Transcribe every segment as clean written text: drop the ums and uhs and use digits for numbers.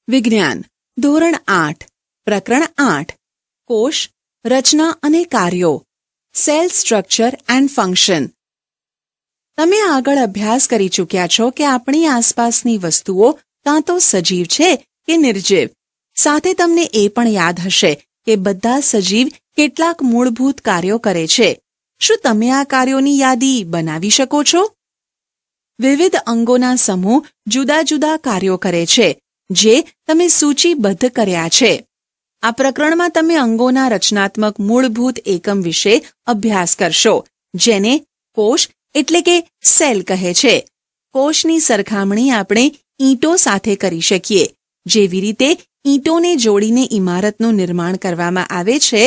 વિજ્ઞાન ધોરણ 8 પ્રકરણ 8 કોષ રચના અને કાર્યો સેલ સ્ટ્રક્ચર એન્ડ ફંક્શન. તમે આગળ અભ્યાસ કરી ચૂક્યા છો કે આપણી આસપાસની વસ્તુઓ કાં તો સજીવ છે કે નિર્જીવ. સાથે તમને એ પણ યાદ હશે કે બધા સજીવ કેટલાક મૂળભૂત કાર્યો કરે છે. શું તમે આ કાર્યોની યાદી બનાવી શકો છો? વિવિધ અંગોના સમૂહ જુદા જુદા કાર્યો કરે છે જે તમે સૂચિબદ્ધ કર્યા છે. આ પ્રકરણમાં તમે અંગોના રચનાત્મક મૂળભૂત એકમ વિશે અભ્યાસ કરશો, જેને કોષ એટલે કે સેલ કહે છે. કોષની સરખામણી આપણે ઈંટો સાથે કરી શકીએ. જેવી રીતે ઈંટોને જોડીને ઇમારતનું નિર્માણ કરવામાં આવે છે,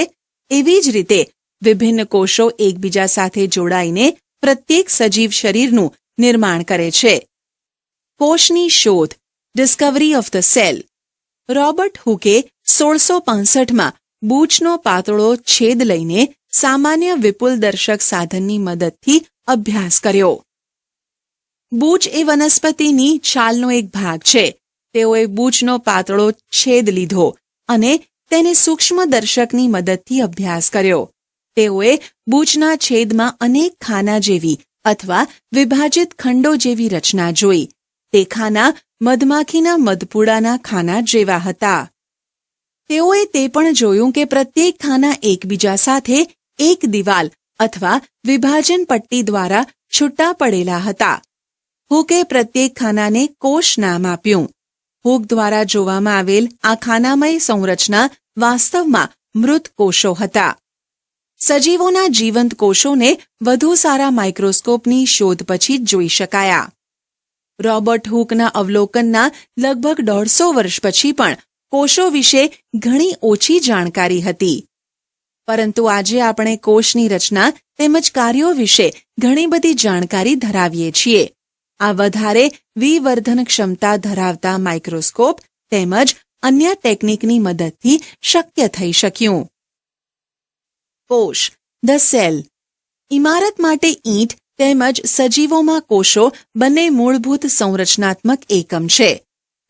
એવી જ રીતે વિભિન્ન કોષો એકબીજા સાથે જોડાઈને પ્રત્યેક સજીવ શરીરનું નિર્માણ કરે છે. કોષની શોધ discovery of the cell. Robert હુકે 1665માં બૂચનો પાતળો છેદ લઈને સામાન્ય વિપુલદર્શક સાધનની મદદથી અભ્યાસ કર્યો. બૂચ એ વનસ્પતિની છાલનો એક ભાગ છે. તેઓએ બૂચનો પાતળો છેદ લીધો અને તેને સૂક્ષ્મદર્શકની મદદથી અભ્યાસ કર્યો. તેઓએ બૂચના છેદમાં અનેક ખાના જેવી અથવા વિભાજિત ખંડો જેવી રચના જોઈ. તે ખાના મધમાખીના મધપૂડાના ખાના જેવા હતા. તેઓએ તે પણ જોયું કે પ્રત્યેક ખાના એકબીજા સાથે એક દિવાલ અથવા વિભાજન પટ્ટી દ્વારા છૂટા પડેલા હતા. હુકે પ્રત્યેક ખાનાને કોષ નામ આપ્યું. હુક દ્વારા જોવામાં આવેલ આ ખાનામય સંરચના વાસ્તવમાં મૃત કોષો હતા. સજીવોના જીવંત કોષોને વધુ સારા માઇક્રોસ્કોપની શોધ પછી જ જોઈ શકાયા. રોબર્ટ હુકના અવલોકનના લગભગ 150 વર્ષ પછી પણ કોષો વિશે ઘણી ઓછી જાણકારી હતી. પરંતુ આજે આપણે કોષની રચના તેમજ કાર્યો વિશે ઘણી બધી જાણકારી ધરાવીએ છીએ. આ વધારે વિવર્ધન ક્ષમતા ધરાવતા માઇક્રોસ્કોપ તેમજ અન્ય ટેકનિકની મદદથી શક્ય થઈ શક્યું. કોષ ધ સેલ. ઇમારત માટે ઈંટ તેમજ સજીવોમાં કોષો બંને મૂળભૂત સંરચનાત્મક એકમ છે.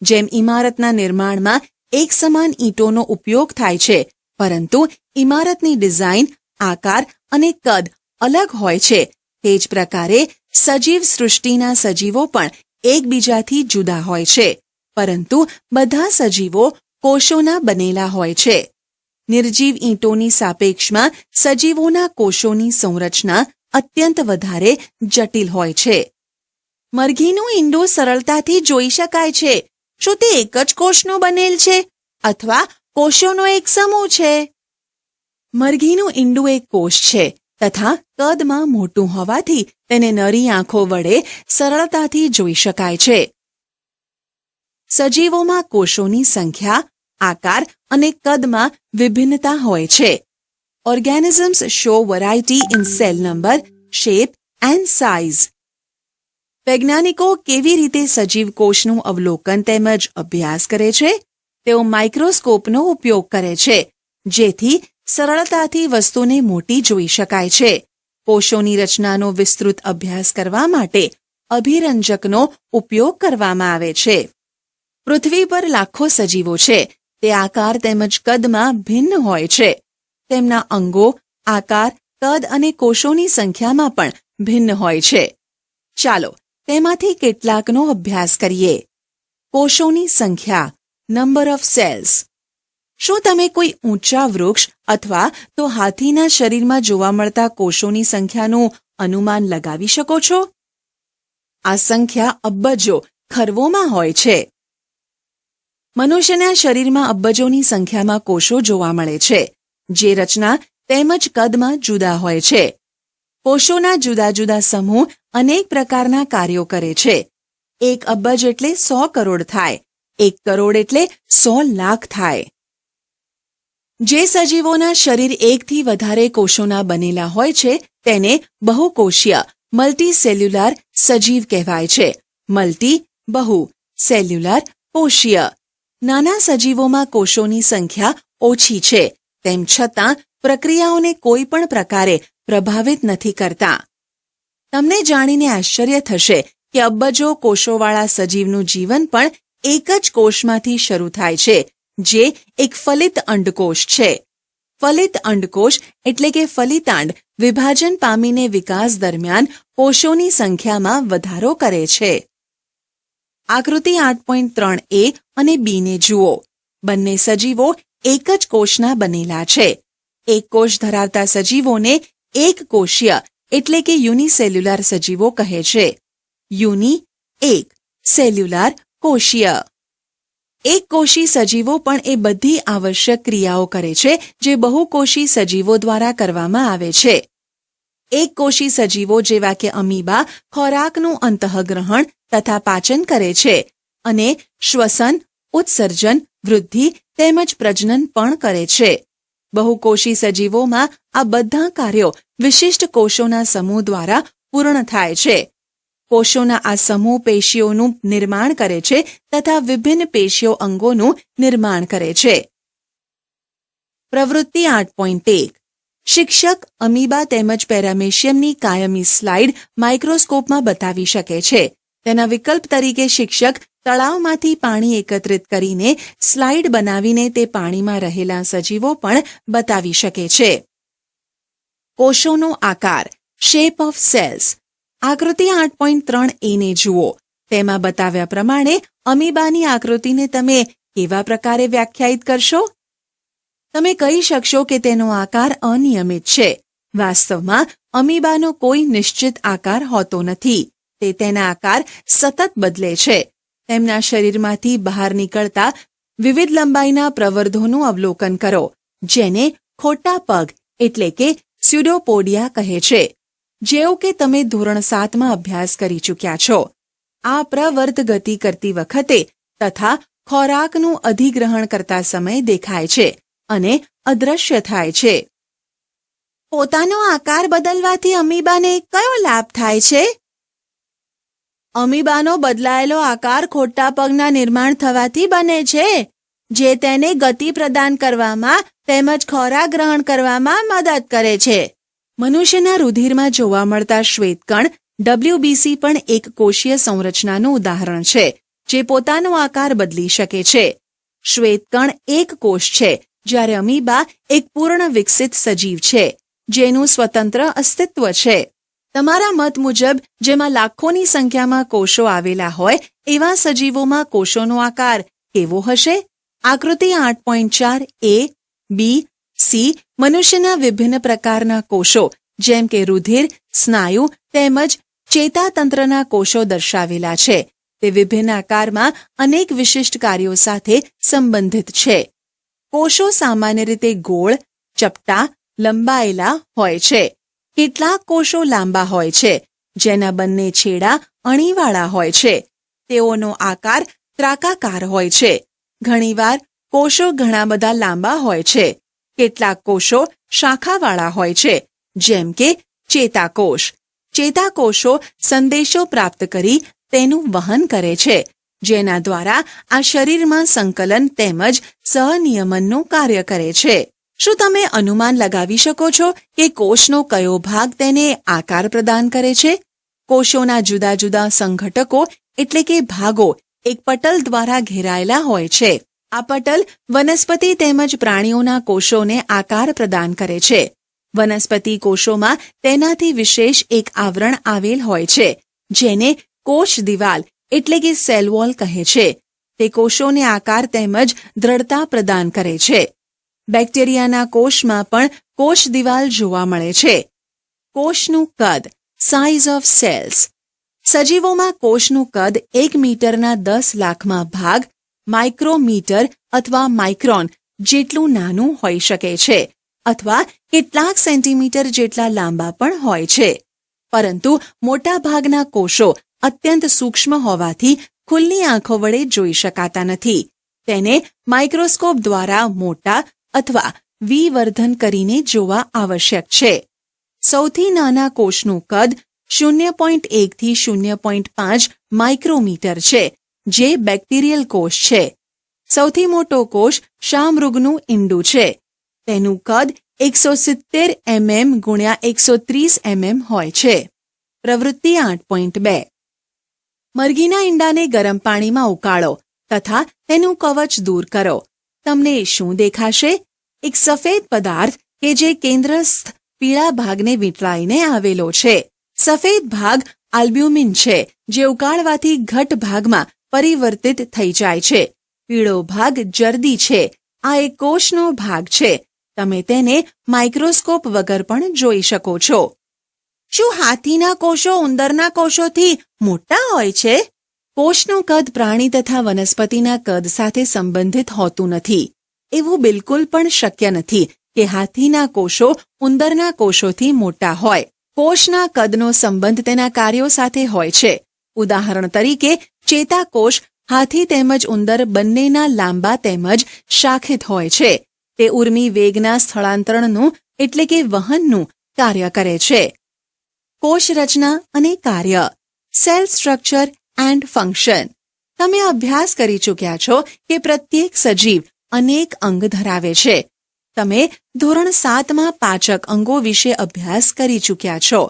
જેમ ઇમારતના નિર્માણમાં એક સમાન ઈંટોનો ઉપયોગ થાય છે, પરંતુ ઇમારતની ડિઝાઇન, આકાર અને કદ અલગ હોય છે, તે જ પ્રકારે સજીવ સૃષ્ટિના સજીવો પણ એકબીજાથી જુદા હોય છે, પરંતુ બધા સજીવો કોષોના બનેલા હોય છે. નિર્જીવ ઈંટોની સાપેક્ષમાં સજીવોના કોષોની સંરચના અત્યંત વધારે જટિલ હોય છે. મરઘીનું ઈંડું સરળતાથી જોઈ શકાય છે. શું તે એક જ કોષનું બનેલ છે અથવા કોષોનો એક સમૂહ છે? મરઘીનું ઈંડું એક કોષ છે તથા કદમાં મોટું હોવાથી તેને નરી આંખો વડે સરળતાથી જોઈ શકાય છે. સજીવોમાં કોષોની સંખ્યા, આકાર અને કદમાં વિભિન્નતા હોય છે. Organisms show variety in cell number, shape and size. વૈજ્ઞાનિકો કેવી રીતે સજીવ કોષનું અવલોકન તેમજ અભ્યાસ કરે છે? તેઓ માઇક્રોસ્કોપનો ઉપયોગ કરે છે, જેથી સરળતાથી વસ્તુને મોટી જોઈ શકાય છે. કોષોની રચનાનો વિસ્તૃત અભ્યાસ કરવા માટે અભિરંજકનો ઉપયોગ કરવામાં આવે છે. પૃથ્વી પર લાખો સજીવો છે. તે આકાર તેમજ કદમાં ભિન્ન હોય છે. તેમના અંગો, આકાર, કદ અને કોષોની સંખ્યામાં પણ ભિન્ન હોય છે. ચાલો તેમાંથી કેટલાકનો અભ્યાસ કરીએ. કોષોની સંખ્યા, નંબર ઓફ સેલ્સ. શું તમે કોઈ ઊંચા વૃક્ષ અથવા તો હાથીના શરીરમાં જોવા મળતા કોષોની સંખ્યાનું અનુમાન લગાવી શકો છો? આ સંખ્યા અબજો ખરવોમાં હોય છે. મનુષ્યના શરીરમાં અબજોની સંખ્યામાં કોષો જોવા મળે છે, જે રચના તેમજ કદમાં જુદા હોય છે. કોષોના જુદા જુદા સમૂહ અનેક પ્રકારના કાર્યો કરે છે. 1 અબજ એટલે 100 કરોડ થાય. 1 કરોડ એટલે 100 લાખ થાય. જે સજીવોના શરીર એકથી વધારે કોષોના બનેલા હોય છે તેને બહુકોષીય મલ્ટીસેલ્યુલર સજીવ કહેવાય છે. મલ્ટી બહુ, સેલ્યુલર કોષીય. નાના સજીવોમાં કોષોની સંખ્યા ઓછી છે, તેમ છતાં પ્રક્રિયાઓને કોઈ પણ પ્રકારે પ્રભાવિત નથી કરતા. તમને જાણીને આશ્ચર્ય થશે કે અબજો કોષોવાળા સજીવનું જીવન પણ એક જ કોષમાંથી શરૂ થાય છે, જે એક ફલિત અંડકોષ છે. ફલિત અંડકોષ એટલે કે ફલિતાંડ વિભાજન પામીને વિકાસ દરમિયાન કોષોની સંખ્યામાં વધારો કરે છે. આકૃતિ 8.3a અને b ને જુઓ. બંને સજીવો એક જ કોષના બનેલા છે. એક કોષ ધરાવતા સજીવોને એક કોષીય એટલે કે યુનિસેલ્યુલર સજીવો કહે છે. યુનિ એક, સેલ્યુલર કોષીય. એક કોષી સજીવો પણ એ બધી આવશ્યક ક્રિયાઓ કરે છે જે બહુકોષી સજીવો દ્વારા કરવામાં આવે છે. એક કોષી સજીવો જેવા કે અમીબા ખોરાકનું અંતઃગ્રહણ તથા પાચન કરે છે અને શ્વસન, ઉત્સર્જન, વૃદ્ધિ તેમજ પ્રજનન પણ કરે છે. બહુકોષી સજીવોમાં આ બધા કાર્યો વિશિષ્ટ કોષોના સમૂહ દ્વારા પૂર્ણ થાય છે. કોષોના આ સમૂહ પેશીઓનું નિર્માણ કરે છે તથા વિભિન્ન પેશીઓ અંગોનું નિર્માણ કરે છે. પ્રવૃત્તિ 8.1 શિક્ષક અમીબા તેમજ પેરામેશિયમની કાયમી સ્લાઇડ માઇક્રોસ્કોપમાં બતાવી શકે છે. તેના વિકલ્પ તરીકે શિક્ષક તળાવમાંથી પાણી એકત્રિત કરીને સ્લાઇડ બનાવીને તે પાણીમાં રહેલા સજીવો પણ બતાવી શકે છે. કોષોનો આકાર, શેપ ઓફ સેલ્સ. આકૃતિ 8.3a ને જુઓ. તેમાં બતાવ્યા પ્રમાણે અમીબાની આકૃતિને તમે કેવા પ્રકારે વ્યાખ્યાયિત કરશો? તમે કહી શકશો કે તેનો આકાર અનિયમિત છે. વાસ્તવમાં અમીબાનો કોઈ નિશ્ચિત આકાર હોતો નથી. તે તેના આકાર સતત બદલે છે. તેમના શરીરમાંથી બહાર નીકળતા વિવિધ લંબાઈના પ્રવર્ધોનું અવલોકન કરો, જેને ખોટા પગ એટલે કે સ્યુડોપોડિયા કહે છે. જેવું કે તમે ધોરણ 7માં અભ્યાસ કરી ચૂક્યા છો. આ પ્રવર્ધ ગતિ કરતી વખતે તથા ખોરાકનું અધિગ્રહણ કરતા સમયે દેખાય છે અને અદૃશ્ય થાય છે. પોતાનો આકાર બદલવાથી અમીબાને કયો લાભ થાય છે? અમીબાનો બદલાયેલો આકાર ખોટા પગના નિર્માણ થવાથી બને છે, જે તેને ગતિ પ્રદાન કરવામાં તેમજ ખોરાક ગ્રહણ કરવામાં મદદ કરે છે. મનુષ્યના રુધિરમાં જોવા મળતા શ્વેતકણ WBC પણ એક કોષીય સંરચનાનું ઉદાહરણ છે, જે પોતાનો આકાર બદલી શકે છે. શ્વેતકણ એક કોષ છે, જ્યારે અમીબા એક પૂર્ણ વિકસિત સજીવ છે, જેનું સ્વતંત્ર અસ્તિત્વ છે. તમારા મત મુજબ જેમાં લાખોની સંખ્યામાં કોષો આવેલા હોય એવા સજીવોમાં કોષોનો આકાર કેવો હશે? આકૃતિ 8.4a, b, c મનુષ્યના વિભિન્ન પ્રકારના કોષો જેમ કે રુધિર, સ્નાયુ તેમજ ચેતાતંત્રના કોષો દર્શાવેલા છે. તે વિભિન્ન આકારમાં અનેક વિશિષ્ટ કાર્યો સાથે સંબંધિત છે. કોષો સામાન્ય રીતે ગોળ, ચપટા, લંબાયેલા હોય છે. કેટલાક કોષો લાંબા હોય છે, જેના બંને છેડા અણીવાળા હોય છે. તેઓનો આકાર ત્રાકાકાર હોય છે. ઘણીવાર કોષો ઘણા બધા લાંબા હોય છે. કેટલાક કોષો શાખાવાળા હોય છે, જેમ કે ચેતાકોષ. ચેતાકોષો સંદેશો પ્રાપ્ત કરી તેનું વહન કરે છે, જેના દ્વારા આ શરીરમાં સંકલન તેમજ સહનિયમનનું કાર્ય કરે છે. શું તમે અનુમાન લગાવી શકો છો કે કોષનો કયો ભાગ તેને આકાર પ્રદાન કરે છે? કોષોના જુદા જુદા સંઘટકો એટલે કે ભાગો એક પટલ દ્વારા ઘેરાયેલા હોય છે. આ પટલ વનસ્પતિ તેમજ પ્રાણીઓના કોષોને આકાર પ્રદાન કરે છે. વનસ્પતિ કોષોમાં તેનાથી વિશેષ એક આવરણ આવેલ હોય છે, જેને કોષ દિવાલ એટલે કે સેલ વોલ કહે છે. તે કોષોને આકાર તેમજ દ્રઢતા પ્રદાન કરે છે. બેક્ટેરિયાના કોષમાં પણ કોષ દિવાલ જોવા મળે છે. કોષનું કદ, સાઇઝ ઓફ સેલ્સ. સજીવોમાં કોષનું કદ 1 મીટરના 10 લાખમાં ભાગ માઇક્રોમીટર અથવા માઇક્રોન જેટલું નાનું હોઈ શકે છે, અથવા કેટલાક સેન્ટીમીટર જેટલા લાંબા પણ હોય છે. પરંતુ મોટાભાગના કોષો અત્યંત સૂક્ષ્મ હોવાથી ખુલ્લી આંખો વડે જોઈ શકાતા નથી. તેને માઇક્રોસ્કોપ દ્વારા મોટા અથવા વિવર્ધન કરીને જોવા આવશ્યક છે. સૌથી નાના કોષનું કદ 0.1 થી 0.5 માઇક્રોમીટર છે, જે બેક્ટેરિયલ કોષ છે. સૌથી મોટો કોષ શામૃગનું ઈંડું છે. તેનું કદ 170 mm × 130 mm હોય છે. પ્રવૃત્તિ 8.2 મરઘીના ઈંડાને ગરમ પાણીમાં ઉકાળો. તથા તેનું કવચ દૂર કરો. તમને શું દેખાશે? એક સફેદ પદાર્થ કે જે કેન્દ્રસ્થ પીળા ભાગને વીંટળાઈને આવેલો છે. સફેદ ભાગ આલ્બ્યુમિન છે, જે ઉકાળવાથી ઘટ ભાગમાં પરિવર્તિત થઈ જાય છે. પીળો ભાગ જરદી છે. આ એક કોષનો ભાગ છે. તમે તેને માઇક્રોસ્કોપ વગર પણ જોઈ શકો છો. શું હાથીના કોષો ઉંદરના કોષોથી મોટા હોય છે? કોષનું કદ પ્રાણી તથા વનસ્પતિના કદ સાથે સંબંધિત હોતું નથી. એવું બિલકુલ પણ શક્ય નથી કે હાથીના કોષો ઉંદરના કોષોથી મોટા હોય. કોષના કદનો સંબંધ તેના કાર્યો સાથે હોય છે. ઉદાહરણ તરીકે, ચેતાકોષ હાથી તેમજ ઉંદર બંનેના લાંબા તેમજ શાખિત હોય છે. તે ઉર્મી વેગના સ્થળાંતરણનું એટલે કે વહનનું કાર્ય કરે છે. કોષ રચના અને કાર્ય, સેલ સ્ટ્રક્ચર એન્ડ ફંક્શન. તમે અભ્યાસ કરી ચૂક્યા છો કે પ્રત્યેક સજીવ અનેક અંગ ધરાવે છે. તમે ધોરણ 7માં પાચક અંગો વિશે અભ્યાસ કરી ચૂક્યા છો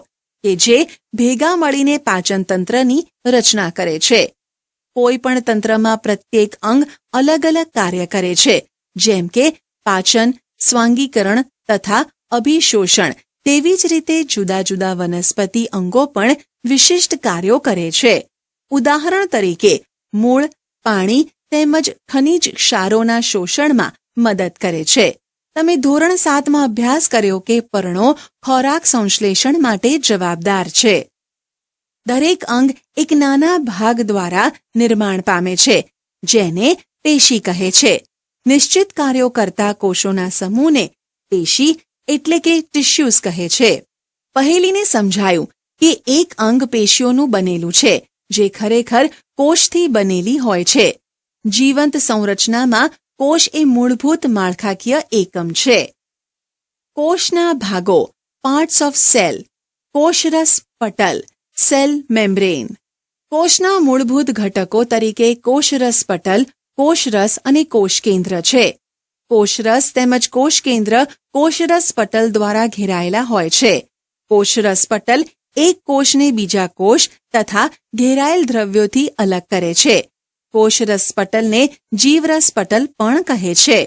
કે જે ભેગા મળીને પાચન તંત્રની રચના કરે છે. કોઈ પણ તંત્રમાં પ્રત્યેક અંગ અલગ અલગ કાર્ય કરે છે, જેમ કે પાચન, સ્વાંગીકરણ તથા અભિશોષણ. તેવી જ રીતે જુદા જુદા વનસ્પતિ અંગો પણ વિશિષ્ટ કાર્યો કરે છે. ઉદાહરણ તરીકે, મૂળ પાણી તેમજ ખનિજ ક્ષારોના શોષણમાં મદદ કરે છે. તમે ધોરણ 7માં અભ્યાસ કર્યો કે પર્ણો ખોરાક સંશ્લેષણ માટે જવાબદાર છે. દરેક અંગ એક નાના ભાગ દ્વારા નિર્માણ પામે છે, જેને પેશી કહે છે. નિશ્ચિત કાર્યો કરતા કોષોના સમૂહને પેશી એટલે કે ટિશ્યુઝ કહે છે. પહેલીને સમજાયું કે એક અંગ પેશીઓનું બનેલું છે, જે ખરેખર કોષથી બનેલી હોય છે. જીવંત સંરચનામાં કોષ એ મૂળભૂત માળખાકીય એકમ છે. કોષના ભાગો, પાર્ટ્સ ઓફ સેલ. કોષરસ પટલ, સેલ મેમ્બ્રેન. કોષના મૂળભૂત ઘટકો તરીકે કોષરસ પટલ, કોષરસ અને કોષકેન્દ્ર છે. કોષરસ તેમજ કોષકેન્દ્ર કોષરસ પટલ દ્વારા ઘેરાયેલા હોય છે. કોષરસ પટલ એક કોષને બીજા કોષ તથા ઘેરાયેલ દ્રવ્યોથી અલગ કરે છે. કોષરસ પટલને જીવરસ પટલ પણ કહે છે.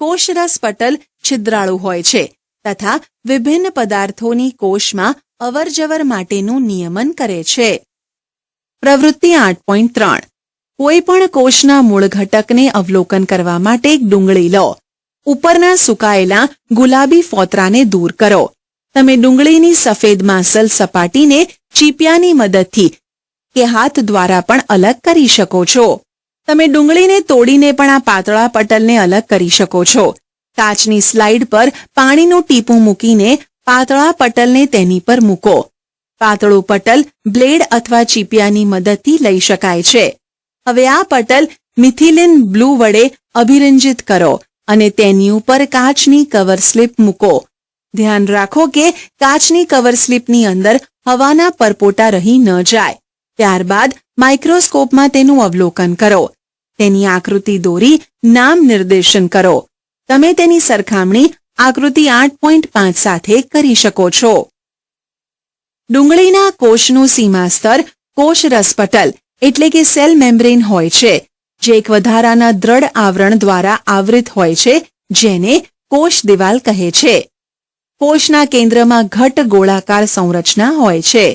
કોષરસ પટલ છિદ્રાળુ હોય છે તથા વિભિન્ન પદાર્થોની કોષમાં અવરજવર માટેનું નિયમન કરે છે. પ્રવૃત્તિ 8.3. કોઈ પણ કોષના મૂળ ઘટકને અવલોકન કરવા માટે એક ડુંગળી લો. ઉપરના સુકાયેલા ગુલાબી ફોતરાને દૂર કરો. તમે ડુંગળીની સફેદ માંસલ સપાટીને ચીપિયાની મદદથી કે હાથ દ્વારા પણ અલગ કરી શકો છો. તમે ડુંગળીને તોડીને પણ આ પાતળા પટલને અલગ કરી શકો છો. કાચની સ્લાઇડ પર પાણીનું ટીપું મૂકીને પાતળા પટલને તેની પર મૂકો. પાતળું પટલ બ્લેડ અથવા ચીપિયાની મદદથી લઈ શકાય છે. હવે આ પટલ મિથિલિન બ્લુ વડે અભિરંજિત કરો અને તેની ઉપર કાચની કવર સ્લિપ મૂકો. ધ્યાન રાખો કે કાચની કવર સ્લિપની અંદર હવાના પરપોટા રહી ન જાય. ત્યારબાદ માઇક્રોસ્કોપમાં તેનું અવલોકન કરો. તેની આકૃતિ દોરી નામ નિર્દેશન કરો. તમે તેની સરખામણી આકૃતિ 8.5 સાથે કરી શકો છો. ડુંગળીના કોષનું સીમા સ્તર કોષરસ પટલ એટલે કે સેલ મેમ્બ્રેન હોય છે, જે એક વધારાના દ્રઢ આવરણ દ્વારા આવૃત હોય છે, જેને કોષ દિવાલ કહે છે. કોષના કેન્દ્રમાં ઘટ ગોળાકાર સંરચના હોય છે,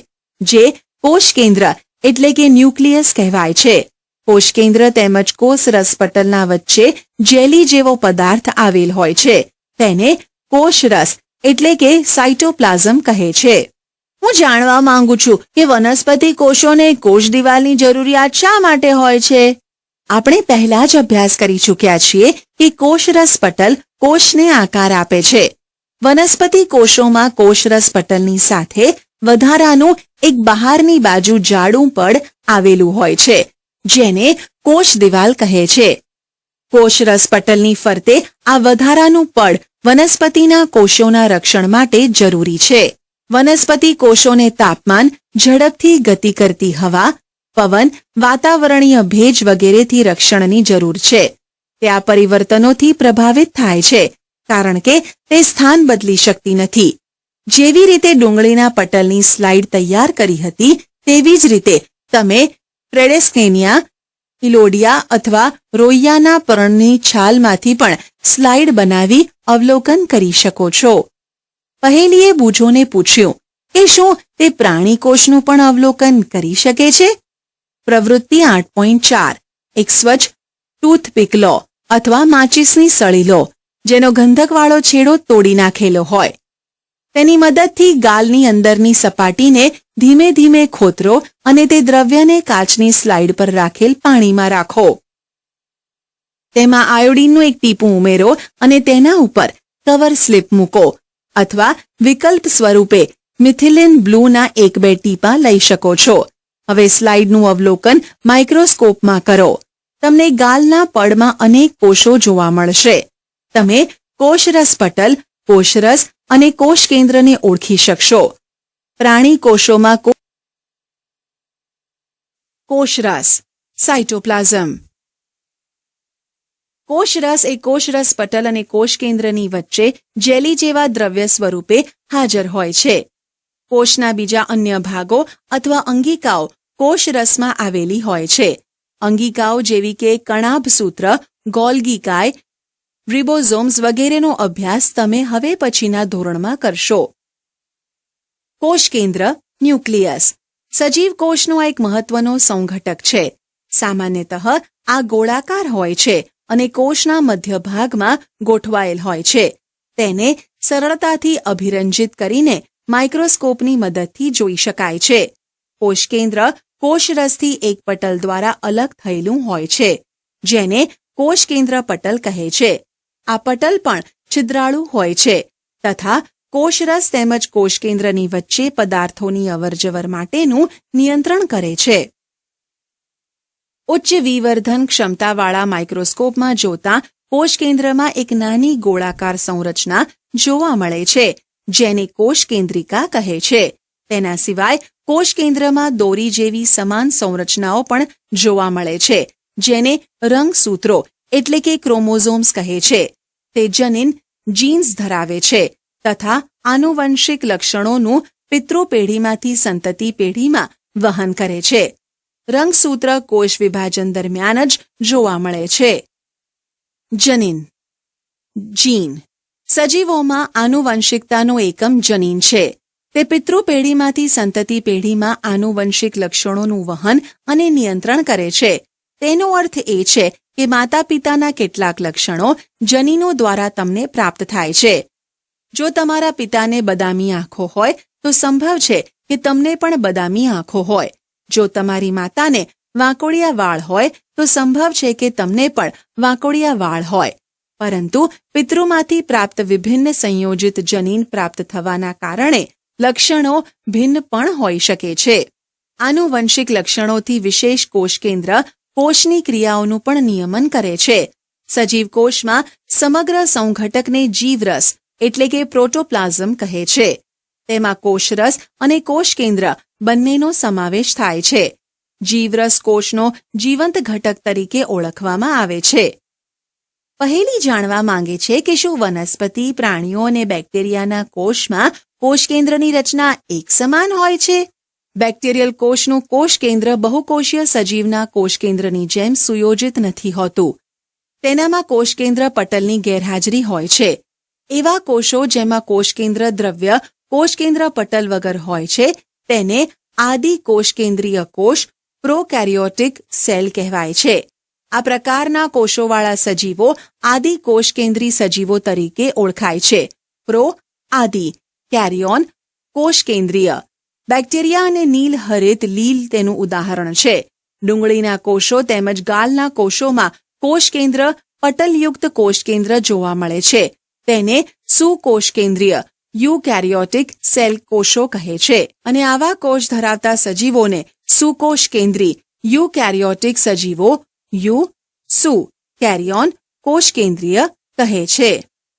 જે કોષ કેન્દ્ર એટલે કે ન્યુક્લિયસ કહેવાય છે. કોષ કેન્દ્ર તેમજ કોષરસ પટલના વચ્ચે જેલી જેવો પદાર્થ આવેલ હોય છે, તેને કોષરસ એટલે કે સાયટોપ્લાઝમ કહે છે. હું જાણવા માંગુ છું કે વનસ્પતિ કોષોને કોષ દિવાલની જરૂરિયાત શા માટે હોય છે? આપણે પહેલા જ અભ્યાસ કરી ચૂક્યા છીએ કે કોષરસ પટલ કોષને આકાર આપે છે. વનસ્પતિ કોષોમાં કોષરસ પટલની સાથે વધારાનું એક બહારની બાજુ જાડું પડ આવેલું હોય છે, જેને કોષ દિવાલ કહે છે. કોષરસ પટલની ફરતે આ વધારાનું પડ વનસ્પતિના કોષોના રક્ષણ માટે જરૂરી છે. વનસ્પતિ કોષોને તાપમાન, ઝડપથી ગતિ કરતી હવા, પવન, વાતાવરણીય ભેજ વગેરેથી રક્ષણની જરૂર છે. તે આ પરિવર્તનોથી પ્રભાવિત થાય છે, કારણ કે તે સ્થાન બદલી શકતી નથી. જેવી રીતે ડુંગળીના પટલની સ્લાઇડ તૈયાર કરી હતી, તેવી જ રીતે તમે પ્રેડેસ્કેનિયા, ઇલોડિયા અથવા રોઈયાના પર્ણની છાલમાંથી પણ સ્લાઇડ બનાવી અવલોકન કરી શકો છો. પહેલીએ બુજોને પૂછ્યું કે શું તે પ્રાણી કોષનું પણ અવલોકન કરી શકે છે? પ્રવૃત્તિ 8.4 એક સ્વચ્છ ટૂથપીક લો અથવા માચીસની સળી લો જેનો ગંધકવાળો છેડો તોડી નાખેલો હોય. તેની મદદથી ગાલની અંદરની સપાટીને ધીમે ધીમે ખોતરો અને તે દ્રવ્યને કાચની સ્લાઇડ પર રાખેલ પાણીમાં રાખો. તેમાં આયોડીનનું એક ટીપું ઉમેરો અને તેના ઉપર કવર સ્લિપ મૂકો અથવા વિકલ્પ સ્વરૂપે મિથિલિન બ્લૂના 1-2 ટીપા લઈ શકો છો. હવે સ્લાઇડનું અવલોકન માઇક્રોસ્કોપમાં કરો. તમને ગાલના પડમાં અનેક કોષો જોવા મળશે. તમે કોષરસ પટલ, કોષરસ અને કોષ કેન્દ્રને ઓળખી શકશો. પ્રાણી કોષોમાં કોષરસ સાયટોપ્લાઝમ. કોષરસ એ કોષરસ પટલ અને કોષ કેન્દ્રની વચ્ચે જેલી જેવા દ્રવ્ય સ્વરૂપે હાજર હોય છે. કોષના બીજા અન્ય ભાગો અથવા અંગિકાઓ કોષરસમાં આવેલી હોય છે. અંગિકાઓ જેવી કે કણાભસૂત્ર, ગોલ્ગી કાય, રિબોઝોમ્સ વગેરેનો અભ્યાસ તમે હવે પછીના ધોરણમાં કરશો. કોષ કેન્દ્ર ન્યુક્લિયસ સજીવ કોષનો એક મહત્વનો સંઘટક છે. સામાન્યતઃ આ ગોળાકાર હોય છે અને કોષના મધ્ય ભાગમાં ગોઠવાયેલ હોય છે. તેને સરળતાથી અભિરંજિત કરીને માઇક્રોસ્કોપની મદદથી જોઈ શકાય છે. કોષ કેન્દ્ર કોષરસથી એક પટલ દ્વારા અલગ થયેલું હોય છે જેને કોષ કેન્દ્ર પટલ કહે છે. આ પટલ પણ છિદ્રાળુ હોય છે તથા કોષરસ તેમજ કોષ કેન્દ્રની વચ્ચે પદાર્થોની અવરજવર માટેનું નિયંત્રણ કરે છે. ઉચ્ચ વિવર્ધન ક્ષમતાવાળા માઇક્રોસ્કોપમાં જોતા કોષ કેન્દ્રમાં એક નાની ગોળાકાર સંરચના જોવા મળે છે જેને કોષ કેન્દ્રિકા કહે છે. તેના સિવાય કોષ કેન્દ્રમાં દોરી જેવી સમાન સંરચનાઓ પણ જોવા મળે છે જેને રંગસૂત્રો એટલે કે ક્રોમોઝોમ્સ કહે છે. તે જનીન જીન્સ ધરાવે છે તથા આનુવંશિક લક્ષણોનું પિતૃપેઢીમાંથી સંતતિ પેઢીમાં વહન કરે છે. રંગસૂત્ર કોષ વિભાજન દરમિયાન જ જોવા મળે છે. જનીન જીન સજીવોમાં આનુવંશિકતાનો એકમ જનીન છે. તે પિતૃપેઢીમાંથી સંતતિ પેઢીમાં આનુવંશિક લક્ષણોનું વહન અને નિયંત્રણ કરે છે. તેનો અર્થ એ છે કે માતા પિતાના કેટલાક લક્ષણો જનીનો દ્વારા તમને પ્રાપ્ત થાય છે. જો તમારા પિતાને બદામી આંખો હોય તો સંભવ છે કે તમને પણ બદામી આંખો હોય. જો તમારી માતાને વાંકોડિયા વાળ હોય તો સંભવ છે કે તમને પણ વાંકોડિયા વાળ હોય. પરંતુ પિતૃમાંથી પ્રાપ્ત વિભિન્ન સંયોજિત જનીન પ્રાપ્ત થવાના કારણે લક્ષણો ભિન્ન પણ હોઈ શકે છે. આનુવંશિક લક્ષણોથી વિશેષ કોષ કેન્દ્ર કોષની ક્રિયાઓનું પણ નિયમન કરે છે. સજીવ કોષમાં સમગ્ર સંઘટકને જીવરસ એટલે કે પ્રોટોપ્લાઝમ કહે છે. તેમાં કોષરસ અને કોષ કેન્દ્ર બંનેનો સમાવેશ થાય છે. જીવરસ કોષનો જીવંત ઘટક તરીકે ઓળખવામાં આવે છે. પહેલી જાણવા માંગે છે કે શું વનસ્પતિ, પ્રાણીઓ અને બેક્ટેરિયાના કોષમાં કોષ કેન્દ્રની રચના એક સમાન હોય છે? બેક્ટેરિયલ કોષનું કોષ કેન્દ્ર બહુકોષીય સજીવના કોષ કેન્દ્રની જેમ સુયોજિત નથી હોતું. તેનામાં કોષ કેન્દ્ર પટલની ગેરહાજરી હોય છે. એવા કોષો જેમાં કોષ કેન્દ્ર દ્રવ્ય કોષ કેન્દ્ર પટલ વગર હોય છે તેને આદિ કોષ કેન્દ્રીય કોષ પ્રોકેરિયોટિક સેલ કહેવાય છે. આ પ્રકારના કોષોવાળા સજીવો આદિ કોષ કેન્દ્રી સજીવો તરીકે ઓળખાય છે. પ્રો આદિ, કેરિયોન કોષ કેન્દ્રીય. બેક્ટેરિયા અને નીલ હરિત લીલ તેનું ઉદાહરણ છે. ડુંગળીના કોષો તેમજ ગાલના કોષોમાં કોષ કેન્દ્ર પટલયુક્ત કોષ કેન્દ્ર જોવા મળે છે. તેને સુકોષ કેન્દ્રીય યુકેરિયોટિક સેલ કોષો કહે છે અને આવા કોષ ધરાવતા સજીવોને સુકોષ કેન્દ્રી યુકેરિયોટિક સજીવો સુ કેરિયોન કોષ કેન્દ્રીય કહે છે.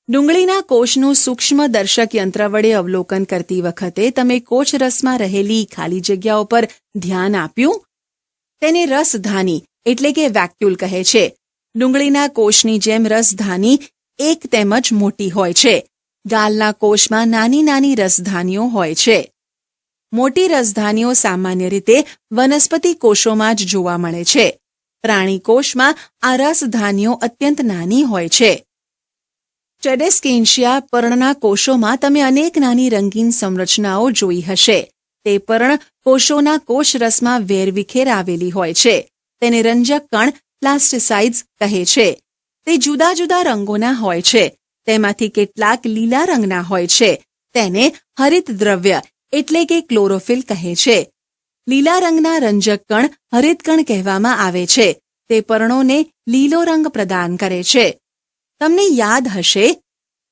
ડુંગળીના કોષનું સૂક્ષ્મ દર્શક યંત્ર વડે અવલોકન કરતી વખતે તમે કોષરસમાં રહેલી ખાલી જગ્યાઓ પર ધ્યાન આપ્યું? તેને રસધાની એટલે કે વેક્યુલ કહે છે. ડુંગળીના કોષની જેમ રસધાની એક તેમજ મોટી હોય છે. ગાલના કોષમાં નાની નાની રસધાનીઓ હોય છે. મોટી રસધાનીઓ સામાન્ય રીતે વનસ્પતિ કોષોમાં જ જોવા મળે છે. પ્રાણીકોષમાં આ રસધાનીઓ અત્યંત નાની હોય છે. ટેડેસ્કેન્શિયા પર્ણના કોષોમાં તમે અનેક નાની રંગીન સંરચનાઓ જોઈ હશે. તે પર્ણ કોષોના કોષરસમાં વેરવિખેર આવેલી હોય છે. તેને રંજક કણ પ્લાસ્ટિસાઇડ્સ કહે છે. તે જુદા જુદા રંગોના હોય છે. તેમાંથી કેટલાક લીલા રંગના હોય છે. તેને હરિત દ્રવ્ય એટલે કે ક્લોરોફિલ કહે છે. લીલા રંગના રંજક કણ હરિતકણ કહેવામાં આવે છે. તે પર્ણોને લીલો રંગ પ્રદાન કરે છે. તમને યાદ હશે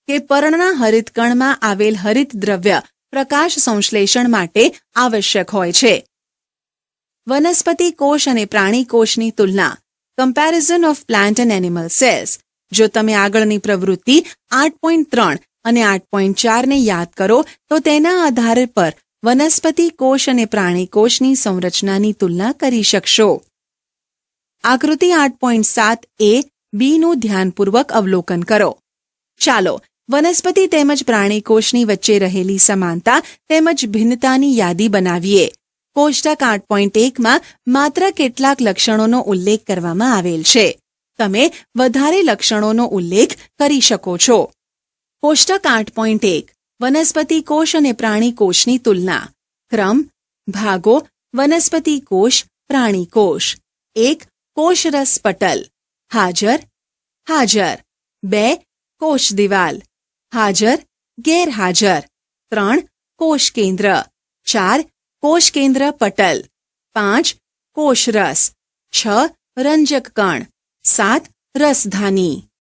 કે પર્ણના હરિતકણમાં આવેલ હરિત દ્રવ્ય પ્રકાશ સંશ્લેષણ માટે આવશ્યક હોય છે. વનસ્પતિ કોષ અને પ્રાણી કોષની તુલના. Comparison of plant and animal cells. જો તમે આગળની પ્રવૃત્તિ 8.3 અને 8.4 ને યાદ કરો તો તેના આધાર પર વનસ્પતિ કોષ અને પ્રાણી કોષની સંરચનાની તુલના કરી શકશો. આકૃતિ 8.7a બીનું ધ્યાનપૂર્વક અવલોકન કરો. ચાલો વનસ્પતિ તેમજ પ્રાણી કોષની વચ્ચે રહેલી સમાનતા તેમજ ભિન્નતાની યાદી બનાવીએ. કોષ્ટક 8.1માં માત્ર કેટલાક લક્ષણોનો ઉલ્લેખ કરવામાં આવેલ છે. તમે વધારે લક્ષણોનો ઉલ્લેખ કરી શકો છો. કોષ્ટક 8.1 વનસ્પતિ કોષ અને પ્રાણી કોષની તુલના. ક્રમ ભાગો વનસ્પતિ કોષ પ્રાણી કોષ. 1. કોષરસ પટલ. હાજર હાજર. 2. કોષ દિવાલ. હાજર ગેરહાજર. 3. કોષ કેન્દ્ર. 4. કોષ કેન્દ્ર પટલ. 5. કોષરસ. 6. રંજક કણ. 7. રસધાની.